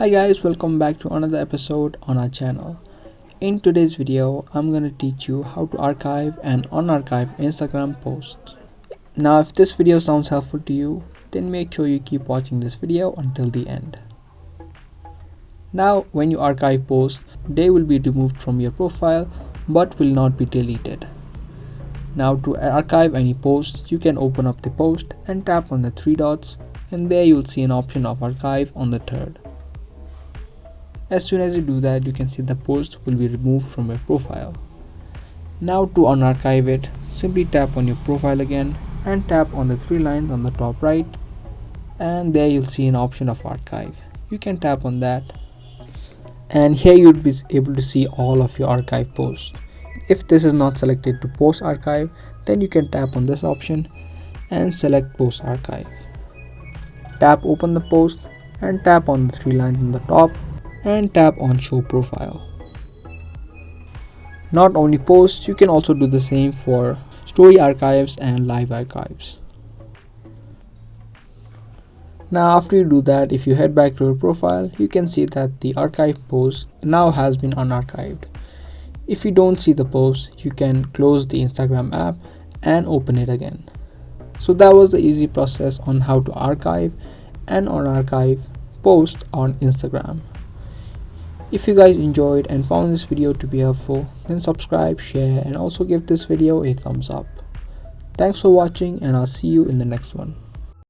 Hi guys, welcome back to another episode on our channel. In today's video, I'm gonna teach you how to archive and unarchive Instagram posts. Now if this video sounds helpful to you, then make sure you keep watching this video until the end. Now when you archive posts, they will be removed from your profile but will not be deleted. Now to archive any post, you can open up the post and tap on the three dots, and there you'll see an option of archive on the third. As soon as you do that, you can see the post will be removed from your profile. Now to unarchive it, simply tap on your profile again and tap on the three lines on the top right, and there you'll see an option of archive. You can tap on that, and here you'll be able to see all of your archive posts. If this is not selected to post archive, then you can tap on this option and select post archive. Tap open the post and tap on the three lines on the top and tap on show profile. Not only posts, you can also do the same for story archives and live archives. Now after you do that, if you head back to your profile, you can see that the archive post now has been unarchived. If you don't see the post, you can close the Instagram app and open it again. So that was the easy process on how to archive and unarchive posts on Instagram. If you guys enjoyed and found this video to be helpful, then subscribe, share, and also give this video a thumbs up. Thanks for watching, and I'll see you in the next one.